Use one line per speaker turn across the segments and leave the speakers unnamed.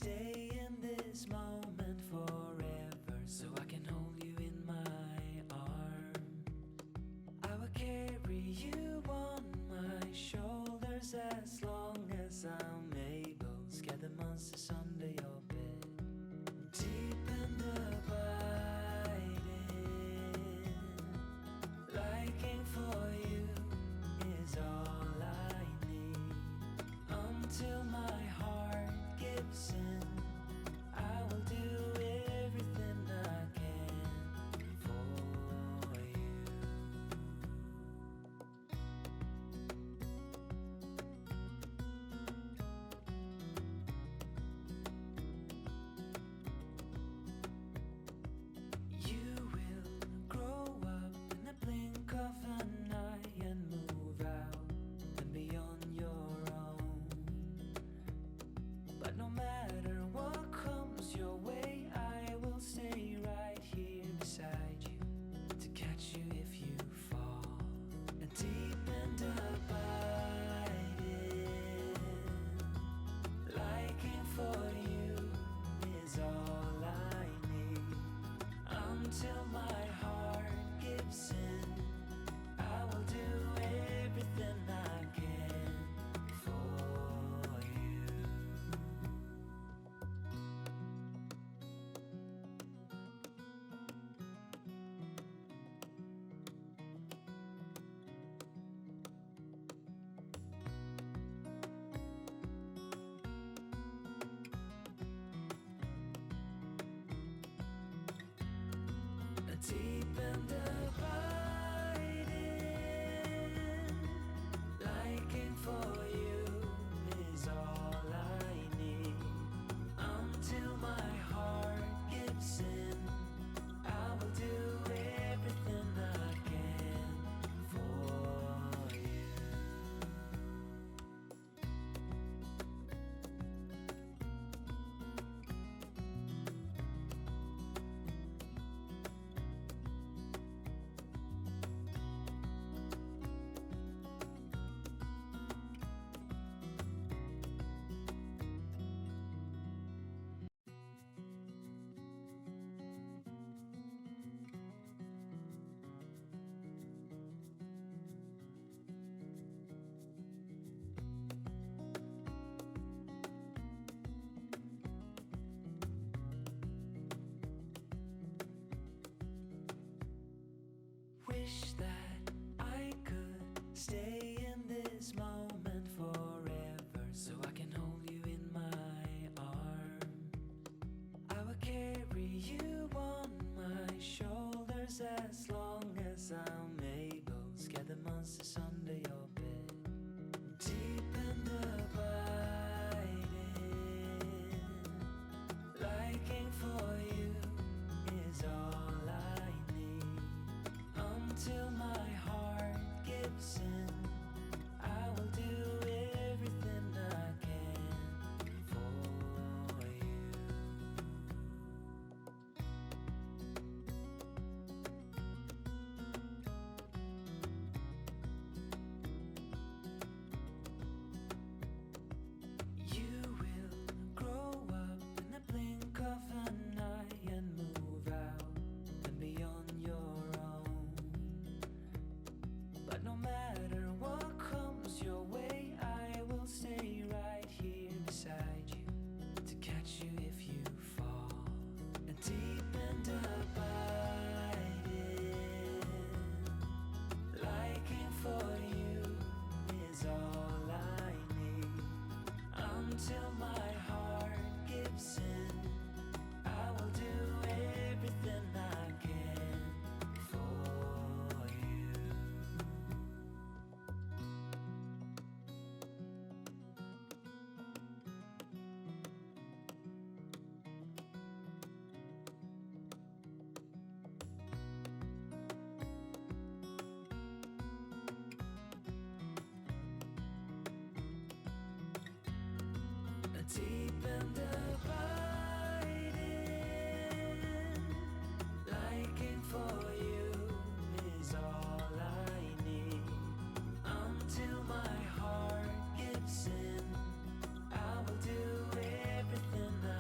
stay in this moment forever, so I can hold you in my arms. I will carry you on my shoulders as long as I'm able. Scare the monsters under your bed. Deep and abiding, liking for you is all I need. Until my heart gives in, I will do everything I can for you. You will grow up in the blink of an eye and move out and beyond your own. But no matter what comes your way, I will stay right here beside you to catch you if you fall. And deep and abiding, liking for you is all I need. Until my heart gives in, I will do everything I can for you. Deep and abiding, liking for you is all I need. Until my heart gives in, I will do everything I can for you. Wish that I could stay in this moment forever, so I can hold you in my arms. I will carry you on my shoulders as long as I'm able. Scare the monsters under your bed. Deep and abiding, liking for you is all I need. Until my heart gives in, I will do everything I can for you. You will grow up in the blink of an eye and move out and beyond your own. But no matter what comes your way, I will stay right here beside you to catch you if you fall. And deep and abiding, liking for you is all I need. Until my heart gives in, I will do everything I can for you. Deep and abiding, liking for you is all I need. Until my heart gives in, I will do everything I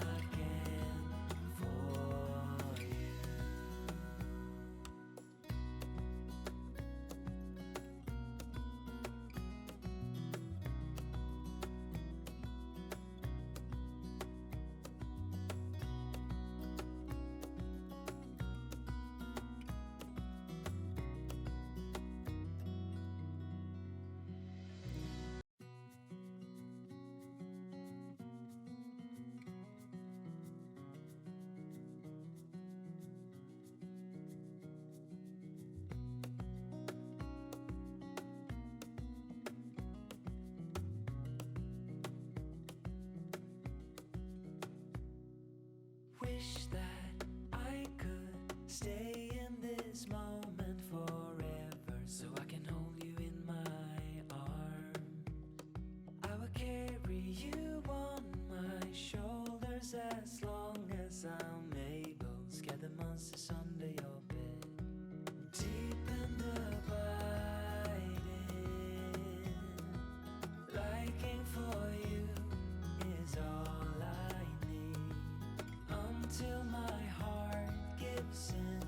some Mabel, scare the monsters under your bed. Deep and abiding, liking for you is all I need. Until my heart gives in,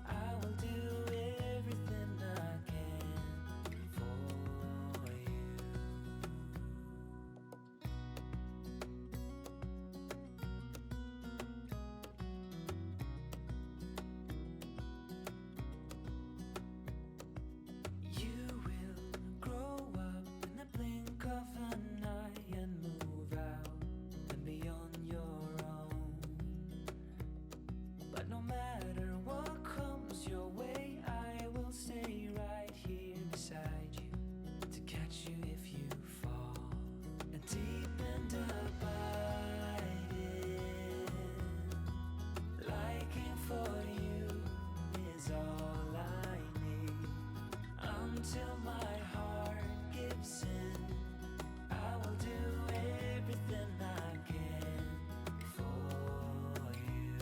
I will do everything I can for you. You will grow up in the blink of an eye and move out and be on your own. But no matter what comes your way, I will stay right here beside you to catch you if you fall. And deep and abiding, liking for you is all I need. Until my heart gives in, I will do everything I can for you.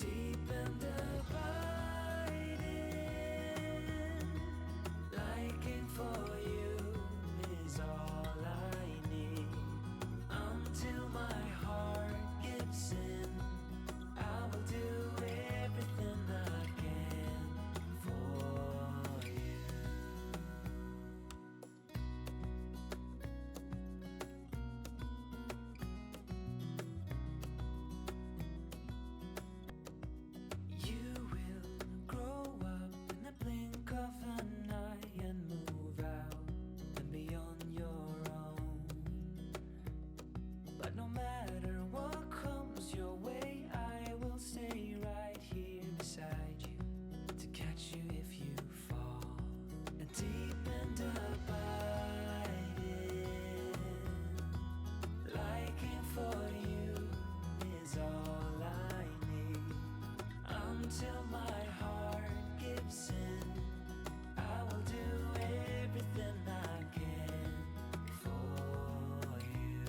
Deep and abiding, liking for you is all I need. Until my heart gives in, I will do everything I can for you. You will grow up in the blink of an eye and move out and be on your own. But no matter what comes your way, I will stay right here beside you to catch you if you fall. And deep and abiding, liking for you is all I need. Until my heart gives in, I will do everything I can for you.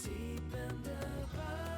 Deep and abiding,